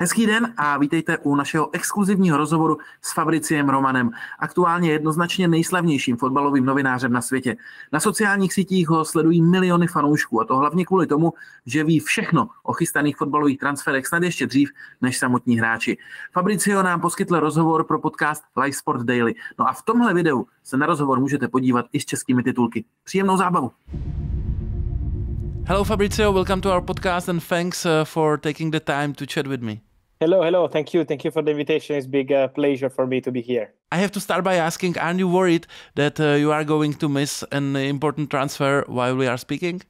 Hezký den a vítejte u našeho exkluzivního rozhovoru s Fabriciem Romanem, aktuálně jednoznačně nejslavnějším fotbalovým novinářem na světě. Na sociálních sítích ho sledují miliony fanoušků a to hlavně kvůli tomu, že ví všechno o chystaných fotbalových transferech snad ještě dřív než samotní hráči. Fabrizio nám poskytl rozhovor pro podcast Livesport Daily. No a v tomhle videu se na rozhovor můžete podívat i s českými titulky. Příjemnou zábavu. Hello Fabrizio, welcome to our podcast and thanks for taking the time to chat with me. Hello. Thank you for the invitation. It's a big pleasure for me to be here. I have to start by asking, aren't you worried that you are going to miss an important transfer while we are speaking?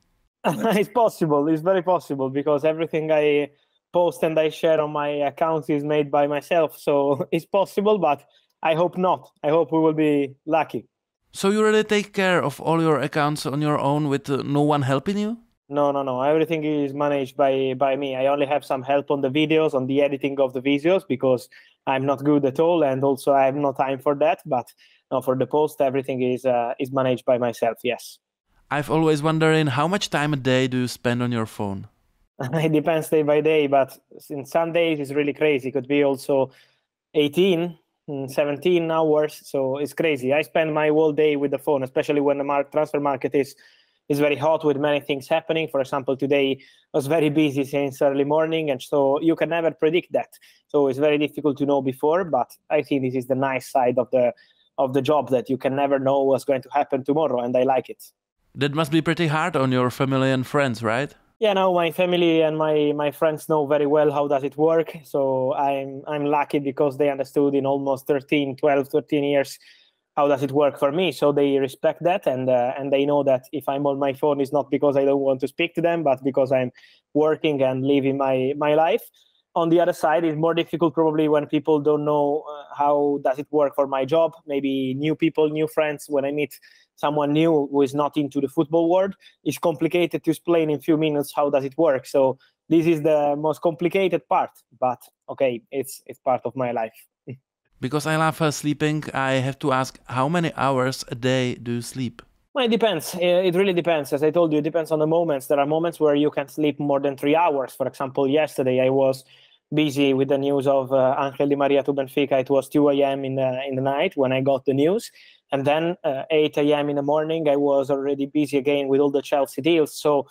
It's possible. It's very possible because everything I post and I share on my account is made by myself. So it's possible, but I hope not. I hope we will be lucky. So you really take care of all your accounts on your own with no one helping you? No. Everything is managed by me. I only have some help on the videos, on the editing of the videos, because I'm not good at all, and also I have no time for that. But no, for the post, everything is managed by myself. Yes. I've always wondering how much time a day do you spend on your phone? It depends day by day, but in some days it's really crazy. It could be also 18, 17 hours. So it's crazy. I spend my whole day with the phone, especially when the transfer market is very hot with many things happening. For example, today was very busy since early morning, and so you can never predict that. So it's very difficult to know before, but I think this is the nice side of the job, that you can never know what's going to happen tomorrow, and I like it. That must be pretty hard on your family and friends, right? Yeah, no, my family and my friends know very well how does it work. So I'm lucky because they understood in almost 13 years how does it work for me. So they respect that, and they know that if I'm on my phone, it's not because I don't want to speak to them, but because I'm working and living my life. On the other side, it's more difficult probably when people don't know how does it work for my job. Maybe new people, new friends. When I meet someone new who is not into the football world, it's complicated to explain in a few minutes how does it work. So this is the most complicated part, but okay, it's part of my life. Because I love sleeping, I have to ask, how many hours a day do you sleep? Well, it depends. It really depends. As I told you, it depends on the moments. There are moments where you can sleep more than 3 hours. For example, yesterday I was busy with the news of Angel Di Maria to Benfica. It was 2 a.m. in the night when I got the news. And then 8 a.m. in the morning, I was already busy again with all the Chelsea deals. So,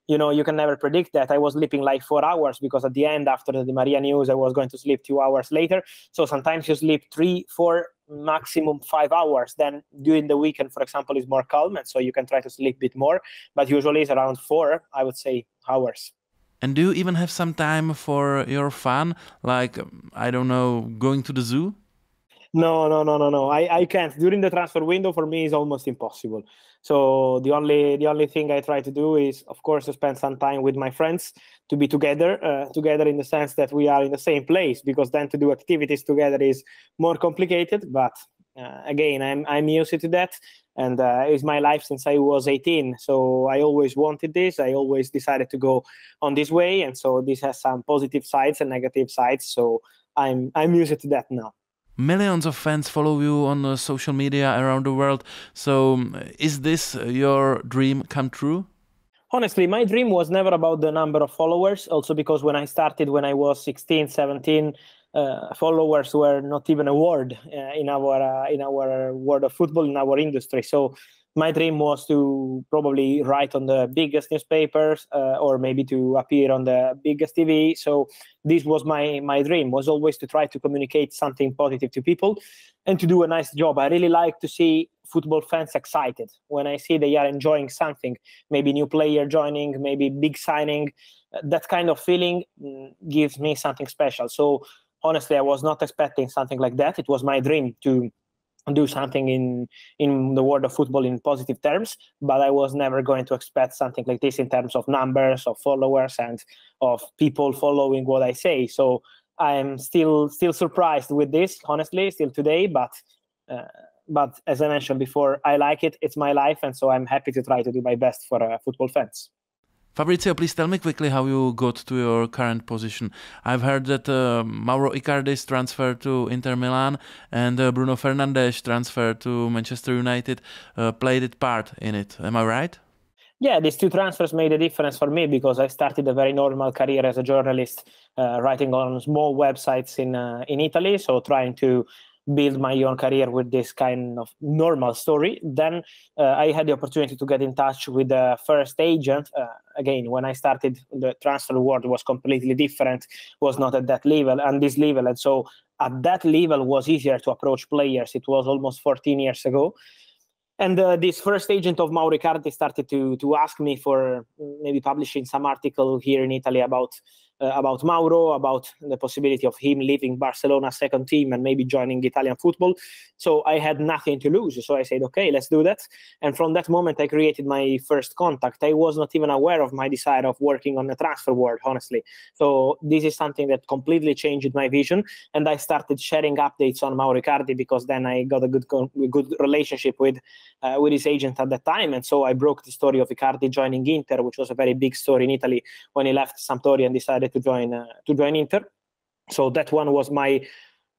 you can never predict that. I was sleeping like 4 hours because at the end, after the Di Maria news, I was going to sleep 2 hours later. So sometimes you sleep 3, 4, maximum 5 hours. Then during the weekend, for example, is more calm, and so you can try to sleep a bit more. But usually it's around 4, I would say, hours. And do you even have some time for your fun? Like, I don't know, going to the zoo? No. I can't. During the transfer window, for me, is almost impossible. So the only thing I try to do is, of course, to spend some time with my friends, to be together in the sense that we are in the same place, because then to do activities together is more complicated. But again, I'm used to that, and it's my life since I was 18. So I always wanted this. I always decided to go on this way, and so this has some positive sides and negative sides. So I'm used to that now. Millions of fans follow you on social media around the world. So is this your dream come true? Honestly, my dream was never about the number of followers. Also because when I started, when I was 16, 17, followers were not even a word in our world of football, in our industry. So my dream was to probably write on the biggest newspapers or maybe to appear on the biggest TV. So this was my dream, was always to try to communicate something positive to people and to do a nice job. I really like to see football fans excited. When I see they are enjoying something, maybe new player joining, maybe big signing, that kind of feeling gives me something special. So honestly, I was not expecting something like that. It was my dream to do something in the world of football in positive terms, but I was never going to expect something like this in terms of numbers, of followers, and of people following what I say. So I'm still surprised with this, honestly, still today. But as I mentioned before, I like it. It's my life, and so I'm happy to try to do my best for football fans. Fabrizio, please tell me quickly how you got to your current position. I've heard that Mauro Icardi's transfer to Inter Milan and Bruno Fernandes' transfer to Manchester United played its part in it. Am I right? Yeah, these two transfers made a difference for me because I started a very normal career as a journalist, writing on small websites in Italy. So trying to build my own career with this kind of normal story. Then I had the opportunity to get in touch with the first agent. Again, when I started, the transfer world was completely different, was not at that level and this level. And so at that level was easier to approach players. It was almost 14 years ago. And this first agent of Mauro Icardi started to ask me for maybe publishing some article here in Italy about Mauro, about the possibility of him leaving Barcelona's second team and maybe joining Italian football. So I had nothing to lose. So I said, okay, let's do that. And from that moment, I created my first contact. I was not even aware of my desire of working on the transfer world, honestly. So this is something that completely changed my vision. And I started sharing updates on Mauro Icardi because then I got a good relationship with his agent at that time. And so I broke the story of Icardi joining Inter, which was a very big story in Italy when he left Sampdoria and decided to join Inter. So that one was my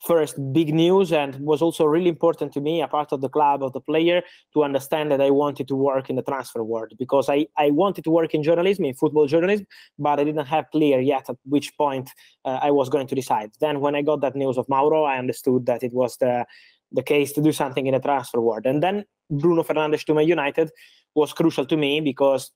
first big news and was also really important to me, a part of the club, of the player, to understand that I wanted to work in the transfer world because I wanted to work in journalism, in football journalism, but I didn't have clear yet at which point I was going to decide. Then when I got that news of Mauro, I understood that it was the case to do something in the transfer world. And then Bruno Fernandes to Man United was crucial to me because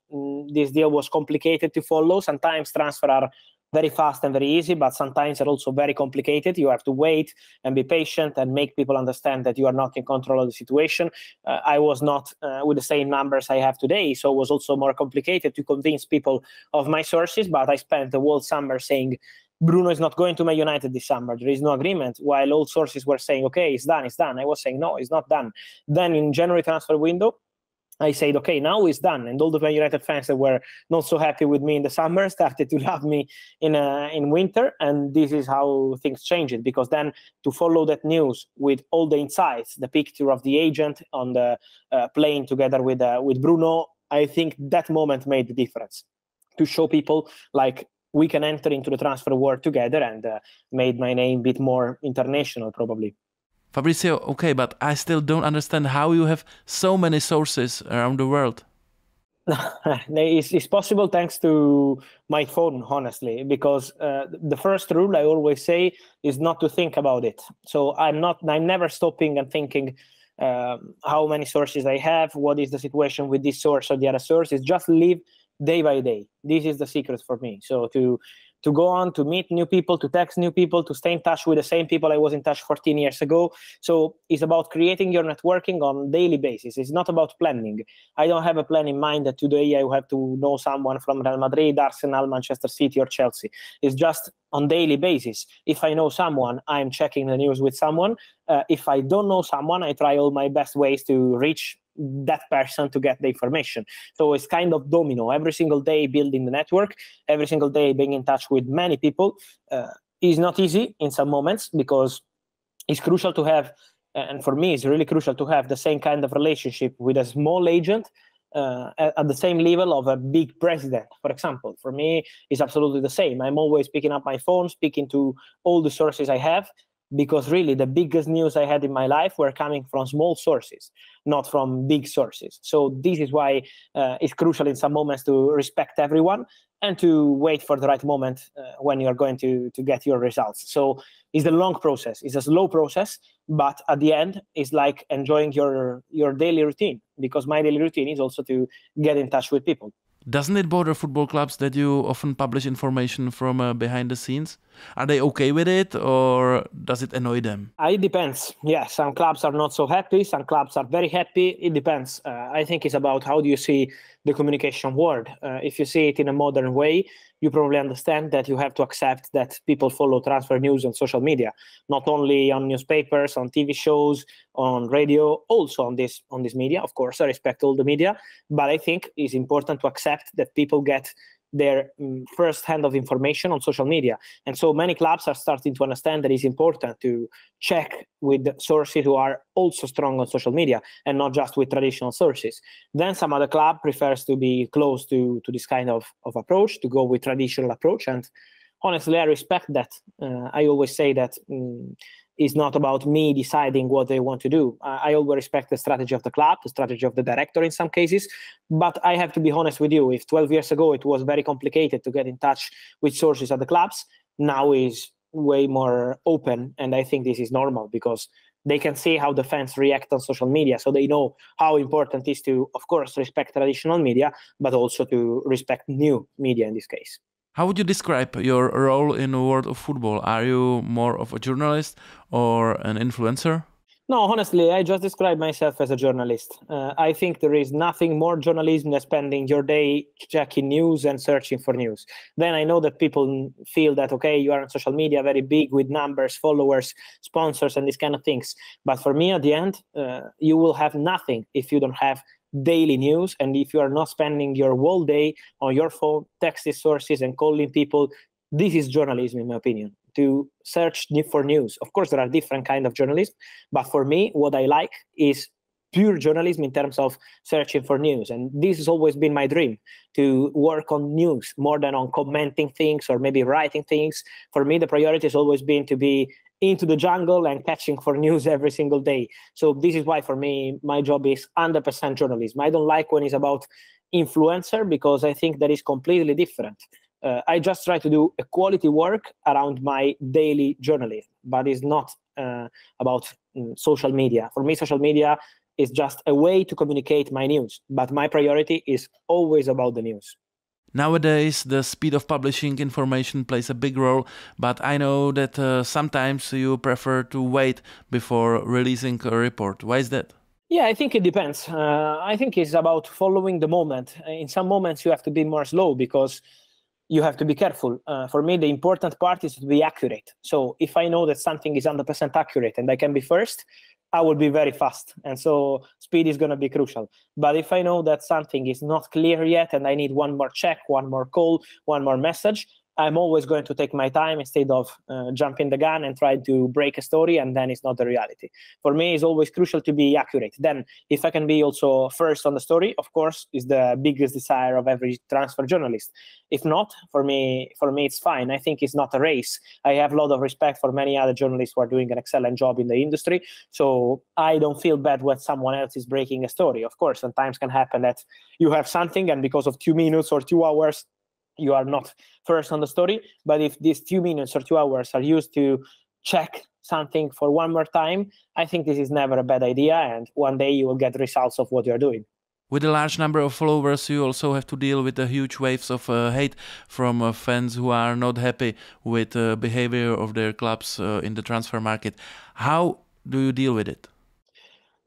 this deal was complicated to follow. Sometimes transfer are very fast and very easy, but sometimes they're also very complicated. You have to wait and be patient and make people understand that you are not in control of the situation. I was not with the same numbers I have today, so it was also more complicated to convince people of my sources, but I spent the whole summer saying, Bruno is not going to Man United this summer. There is no agreement, while all sources were saying, okay, it's done, it's done. I was saying, no, it's not done. Then in January transfer window, I said, okay, now it's done. And all the Man United fans that were not so happy with me in the summer started to love me in winter. And this is how things changed, because then to follow that news with all the insights, the picture of the agent on the plane together with Bruno, I think that moment made the difference to show people like we can enter into the transfer world together and made my name a bit more international probably. Fabrizio, okay, but I still don't understand how you have so many sources around the world. It's possible thanks to my phone, honestly, because the first rule I always say is not to think about it. So I'm never stopping and thinking how many sources I have, what is the situation with this source or the other source. It's just live day by day. This is the secret for me. So to go on, to meet new people, to text new people, to stay in touch with the same people I was in touch 14 years ago. So it's about creating your networking on daily basis. It's not about planning. I don't have a plan in mind that today I will have to know someone from Real Madrid, Arsenal, Manchester City, or Chelsea. It's just on daily basis. If I know someone, I'm checking the news with someone. If I don't know someone, I try all my best ways to reach that person to get the information. So it's kind of domino. Every single day building the network, every single day being in touch with many people is not easy in some moments because it's crucial to have, and for me it's really crucial to have the same kind of relationship with a small agent at the same level of a big president, for example. For me, it's absolutely the same. I'm always picking up my phone, speaking to all the sources I have, because really the biggest news I had in my life were coming from small sources, not from big sources. So this is why it's crucial in some moments to respect everyone and to wait for the right moment when you're going to get your results. So it's a long process. It's a slow process, but at the end, it's like enjoying your daily routine, because my daily routine is also to get in touch with people. Doesn't it bother football clubs that you often publish information from behind the scenes? Are they okay with it, or does it annoy them? It depends. Yeah, some clubs are not so happy. Some clubs are very happy. It depends. I think it's about how do you see the communication world. If you see it in a modern way, you probably understand that you have to accept that people follow transfer news on social media, not only on newspapers, on TV shows, on radio, also on this media. Of course, I respect all the media, but I think it's important to accept that people get their first hand of information on social media. And so many clubs are starting to understand that it's important to check with sources who are also strong on social media and not just with traditional sources. Then some other club prefers to be close to this kind of approach, to go with traditional approach. And honestly, I respect that. I always say that is not about me deciding what they want to do. I always respect the strategy of the club, the strategy of the director in some cases. But I have to be honest with you, if 12 years ago it was very complicated to get in touch with sources at the clubs, now is way more open. And I think this is normal because they can see how the fans react on social media. So they know how important it is to, of course, respect traditional media, but also to respect new media in this case. How would you describe your role in the world of football? Are you more of a journalist or an influencer? No, honestly, I just describe myself as a journalist. I think there is nothing more journalism than spending your day checking news and searching for news. Then I know that people feel that, okay, you are on social media very big with numbers, followers, sponsors, and these kind of things. But for me, at the end, you will have nothing if you don't have daily news, and if you are not spending your whole day on your phone, texting sources and calling people. This is journalism, in my opinion, to search for news. Of course, there are different kinds of journalism, but for me, what I like is pure journalism in terms of searching for news. And this has always been my dream, to work on news more than on commenting things or maybe writing things. For me, the priority has always been to be into the jungle and catching for news every single day. So this is why, for me, my job is 100% journalism. I don't like when it's about influencer, because I think that is completely different. I just try to do a quality work around my daily journalism, but it's not about social media. For me, social media is just a way to communicate my news, but my priority is always about the news. Nowadays, the speed of publishing information plays a big role, but I know that sometimes you prefer to wait before releasing a report. Why is that? Yeah, I think it depends. I think it's about following the moment. In some moments, you have to be more slow because you have to be careful. For me, the important part is to be accurate. So if I know that something is 100% accurate and I can be first, I will be very fast. And so speed is going to be crucial. But if I know that something is not clear yet and I need one more check, one more call, one more message, I'm always going to take my time instead of jumping the gun and try to break a story, and then it's not the reality. For me, it's always crucial to be accurate. Then, if I can be also first on the story, of course, is the biggest desire of every transfer journalist. If not, for me, it's fine. I think it's not a race. I have a lot of respect for many other journalists who are doing an excellent job in the industry. So I don't feel bad when someone else is breaking a story. Of course, sometimes can happen that you have something, and because of 2 minutes or 2 hours, you are not first on the story. But if these 2 minutes or 2 hours are used to check something for one more time, I think this is never a bad idea. And one day you will get results of what you're doing. With a large number of followers, you also have to deal with the huge waves of hate from fans who are not happy with the behavior of their clubs in the transfer market. How do you deal with it?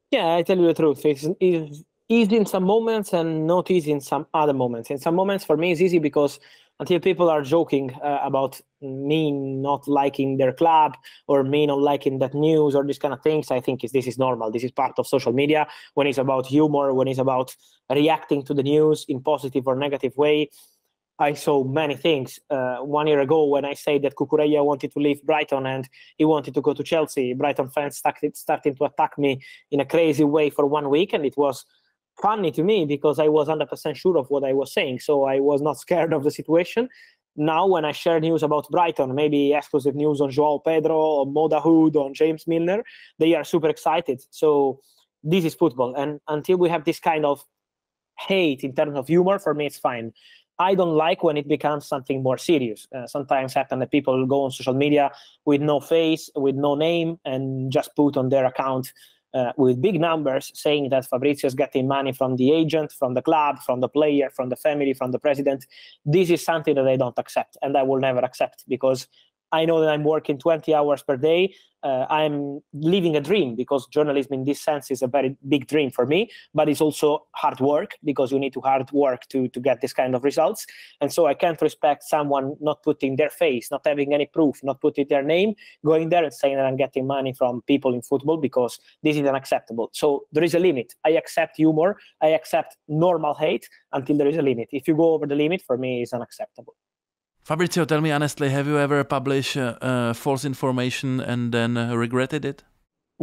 Yeah, I tell you the truth. It's easy in some moments and not easy in some other moments. In some moments, for me, it's easy because until people are joking about me not liking their club or me not liking that news or these kind of things, I think this is normal. This is part of social media. When it's about humor, when it's about reacting to the news in positive or negative way, I saw many things. 1 year ago, when I said that Cucurella wanted to leave Brighton and he wanted to go to Chelsea, Brighton fans started to attack me in a crazy way for 1 week, and it was funny to me because I was 100% sure of what I was saying, so I was not scared of the situation. Now, when I share news about Brighton, maybe exclusive news on Joao Pedro, on Mo Dahoud, on James Milner, they are super excited. So this is football, and until we have this kind of hate in terms of humor, for me, it's fine. I don't like when it becomes something more serious. Sometimes happen that people go on social media with no face, with no name, and just put on their account with big numbers saying that Fabrizio is getting money from the agent, from the club, from the player, from the family, from the president. This is something that I don't accept, and I will never accept, because I know that I'm working 20 hours per day. I'm living a dream, because journalism in this sense is a very big dream for me, but it's also hard work, because you need to hard work to get this kind of results. And so I can't respect someone not putting their face, not having any proof, not putting their name, going there and saying that I'm getting money from people in football, because this is unacceptable. So there is a limit. I accept humor. I accept normal hate until there is a limit. If you go over the limit, for me, it's unacceptable. Fabrizio, tell me honestly, have you ever published false information and then regretted it?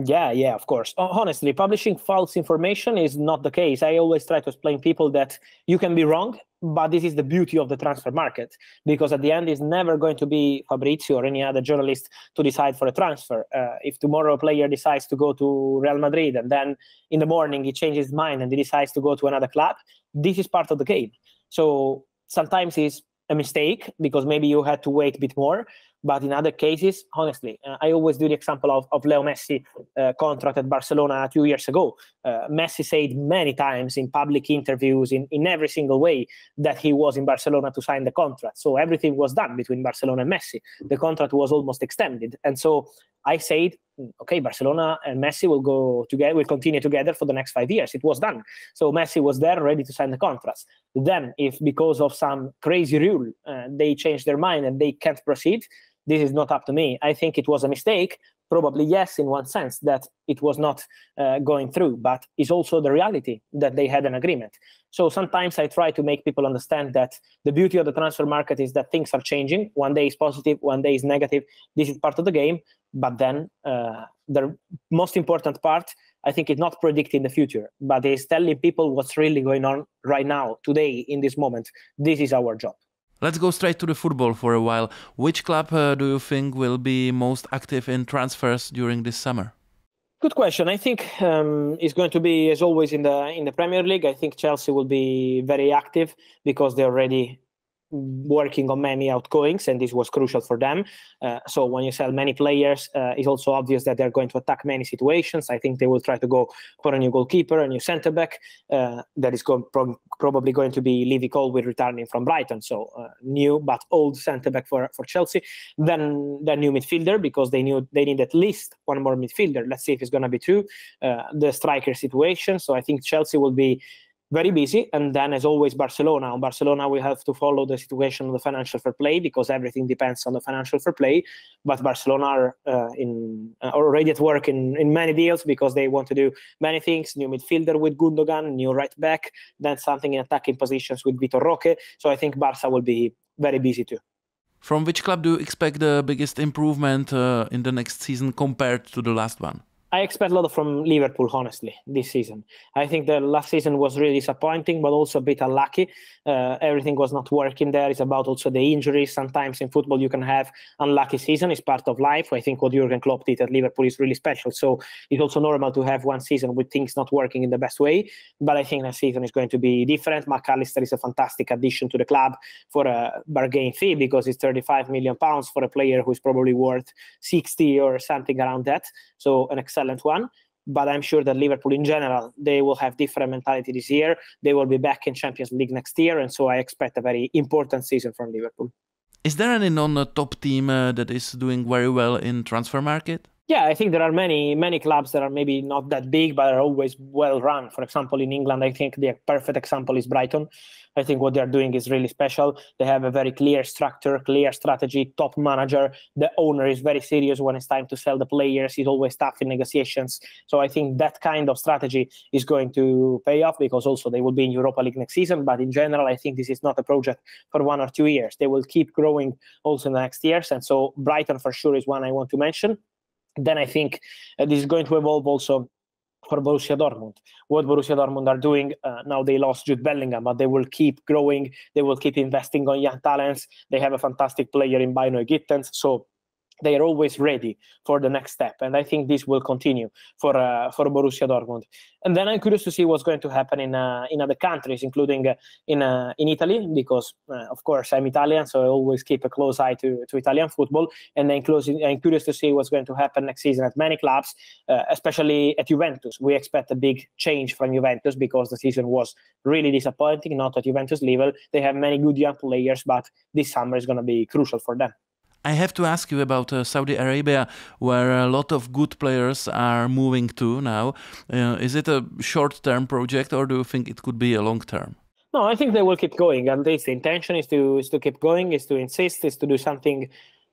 Yeah, of course. Honestly, publishing false information is not the case. I always try to explain people that you can be wrong, but this is the beauty of the transfer market, because at the end, it's never going to be Fabrizio or any other journalist to decide for a transfer. If tomorrow a player decides to go to Real Madrid and then in the morning he changes his mind and he decides to go to another club, this is part of the game. So sometimes it's a mistake because maybe you had to wait a bit more. But in other cases, honestly, I always do the example of Leo Messi contract at Barcelona 2 years ago. Messi said many times in public interviews, in every single way, that he was in Barcelona to sign the contract. So everything was done between Barcelona and Messi. The contract was almost extended. And so I said, okay, Barcelona and Messi will go together, will continue together for the next 5 years. It was done. So Messi was there ready to sign the contracts. Then, if because of some crazy rule, they change their mind and they can't proceed, this is not up to me. I think it was a mistake. Probably yes, in one sense, that it was not going through, but it's also the reality that they had an agreement. So sometimes I try to make people understand that the beauty of the transfer market is that things are changing. One day is positive, one day is negative. This is part of the game. But then the most important part, I think, is not predicting the future, but is telling people what's really going on right now, today, in this moment. This is our job. Let's go straight to the football for a while. Which club do you think will be most active in transfers during this summer? Good question. I think it's going to be, as always, in the Premier League. I think Chelsea will be very active because they're already working on many outgoings, and this was crucial for them. So when you sell many players, it's also obvious that they're going to attack many situations. I think they will try to go for a new goalkeeper, a new centre-back. That is probably going to be Levy Colwill returning from Brighton. So new but old centre-back for Chelsea. Then the new midfielder, because they need at least one more midfielder. Let's see if it's going to be two. The striker situation. So I think Chelsea will be very busy. And then, as always, Barcelona. On Barcelona, we have to follow the situation of the financial fair play because everything depends on the financial fair play. But Barcelona are already at work in many deals because they want to do many things. New midfielder with Gundogan, new right back, then something in attacking positions with Vitor Roque. So I think Barca will be very busy too. From which club do you expect the biggest improvement in the next season compared to the last one? I expect a lot from Liverpool, honestly, this season. I think the last season was really disappointing, but also a bit unlucky. Everything was not working there. It's about also the injuries. Sometimes in football you can have unlucky season. It's part of life. I think what Jurgen Klopp did at Liverpool is really special. So it's also normal to have one season with things not working in the best way. But I think next season is going to be different. McAllister is a fantastic addition to the club for a bargain fee because it's £35 million for a player who is probably worth 60 or something around that. So an excellent one. But I'm sure that Liverpool in general, they will have different mentality this year. They will be back in Champions League next year. And so I expect a very important season from Liverpool. Is there any non-top team that is doing very well in transfer market? Yeah, I think there are many clubs that are maybe not that big, but are always well run. For example, in England, I think the perfect example is Brighton. I think what they're doing is really special. They have a very clear structure, clear strategy, top manager. The owner is very serious when it's time to sell the players. He's always tough in negotiations. So I think that kind of strategy is going to pay off because also they will be in Europa League next season. But in general, I think this is not a project for 1 or 2 years. They will keep growing also in the next years. And so Brighton for sure is one I want to mention. Then I think this is going to evolve also for Borussia Dortmund. What Borussia Dortmund are doing, now they lost Jude Bellingham, but they will keep growing. They will keep investing on young talents. They have a fantastic player in Bino Gittens. So they are always ready for the next step. And I think this will continue for Borussia Dortmund. And then I'm curious to see what's going to happen in other countries, including in Italy, because, of course, I'm Italian, so I always keep a close eye to Italian football. And I'm curious to see what's going to happen next season at many clubs, especially at Juventus. We expect a big change from Juventus because the season was really disappointing, not at Juventus level. They have many good young players, but this summer is going to be crucial for them. I have to ask you about Saudi Arabia, where a lot of good players are moving to now. Is it a short-term project, or do you think it could be a long-term? No, I think they will keep going. At least the intention is to keep going, is to insist, is to do something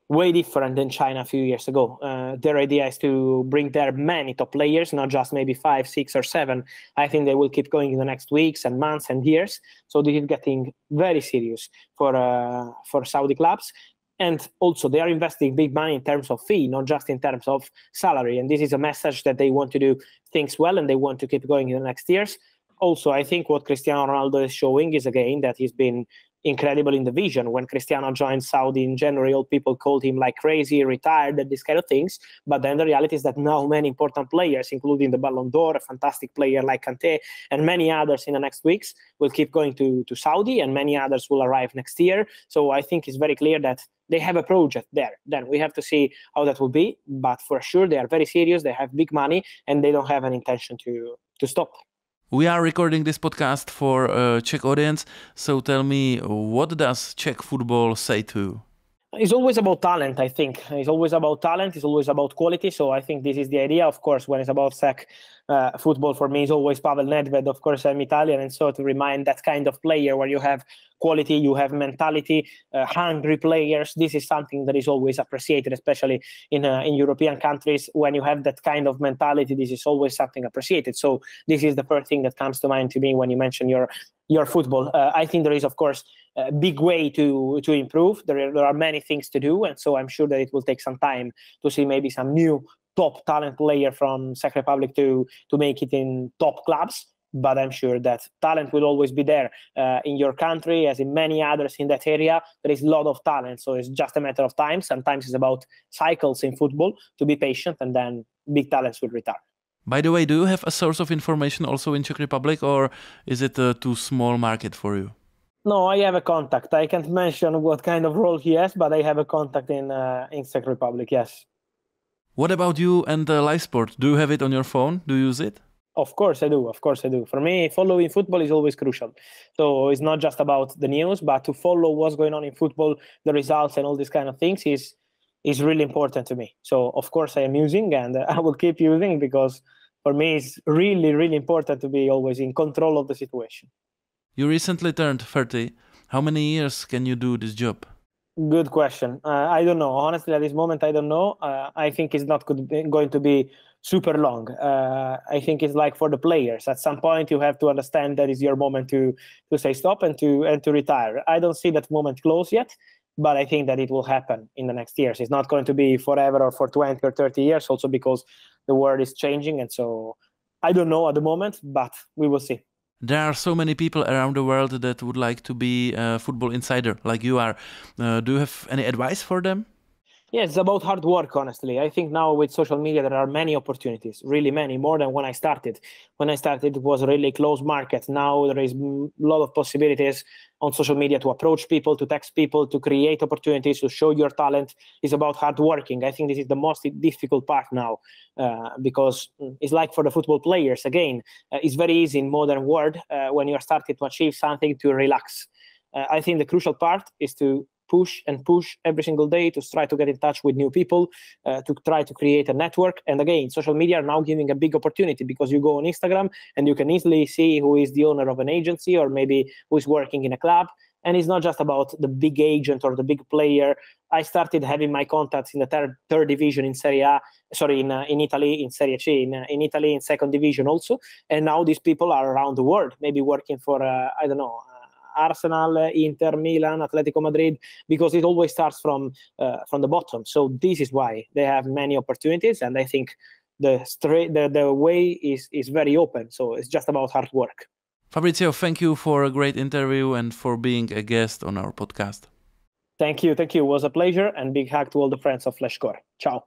way different than China a few years ago. Their idea is to bring there many top players, not just maybe 5, 6 or 7. I think they will keep going in the next weeks and months and years. So this is getting very serious for Saudi clubs. And also they are investing big money in terms of fee, not just in terms of salary. And this is a message that they want to do things well and they want to keep going in the next years. Also, I think what Cristiano Ronaldo is showing is, again, that he's been incredible in the vision. When Cristiano joined Saudi in January, all people called him like crazy, retired, and these kind of things. But then the reality is that now many important players, including the Ballon d'Or, a fantastic player like Kanté, and many others in the next weeks will keep going to Saudi, and many others will arrive next year. So I think it's very clear that they have a project there. Then we have to see how that will be. But for sure, they are very serious. They have big money, and they don't have an intention to stop. We are recording this podcast for a Czech audience, so tell me, what does Czech football say to you? It's always about talent, I think. It's always about talent. It's always about quality. So I think this is the idea. Of course, when it's about Czech football, for me, is always Pavel Nedved. Of course, I'm Italian. And so to remind that kind of player where you have quality, you have mentality, hungry players. This is something that is always appreciated, especially in European countries. When you have that kind of mentality, this is always something appreciated. So this is the first thing that comes to mind to me when you mention your football. I think there is, of course, a big way to improve. There are many things to do. And so I'm sure that it will take some time to see maybe some new top talent player from Czech Republic to make it in top clubs. But I'm sure that talent will always be there in your country, as in many others in that area. There is a lot of talent, so it's just a matter of time. Sometimes it's about cycles in football, to be patient, and then big talents will retire. By the way, do you have a source of information also in Czech Republic, or is it a too small market for you? No, I have a contact. I can't mention what kind of role he has, but I have a contact in Czech Republic, yes. What about you and Livesport? Do you have it on your phone? Do you use it? Of course I do. For me, following football is always crucial. So it's not just about the news, but to follow what's going on in football, the results and all these kind of things is really important to me. So of course I am using, and I will keep using, because for me it's really, really important to be always in control of the situation. You recently turned 30. How many years can you do this job? Good question. I don't know. Honestly, at this moment, I don't know. I think it's not going to be super long. I think it's like for the players. At some point, you have to understand that is your moment to say stop and to retire. I don't see that moment close yet, but I think that it will happen in the next years. It's not going to be forever or for 20 or 30 years, also because the world is changing. And so I don't know at the moment, but we will see. There are so many people around the world that would like to be a football insider like you are. Do you have any advice for them? Yeah, it's about hard work, honestly. I think now with social media, there are many opportunities, really many, more than when I started. When I started, it was a really closed market. Now there is a lot of possibilities on social media to approach people, to text people, to create opportunities, to show your talent. It's about hard working. I think this is the most difficult part now, because it's like for the football players, again, it's very easy in modern world when you're starting to achieve something to relax. I think the crucial part is to push every single day, to try to get in touch with new people, to try to create a network. And again, social media are now giving a big opportunity, because you go on Instagram and you can easily see who is the owner of an agency, or maybe who is working in a club. And it's not just about the big agent or the big player. I started having my contacts in the third division in Serie A, in Italy, in Serie C, in Italy, in second division also. And now these people are around the world, maybe working for, I don't know, Arsenal, Inter, Milan, Atletico Madrid, because it always starts from the bottom. So this is why they have many opportunities, and I think the way is very open. So it's just about hard work. Fabrizio, thank you for a great interview and for being a guest on our podcast. Thank you. It was a pleasure, and big hug to all the friends of Flashcore. Ciao.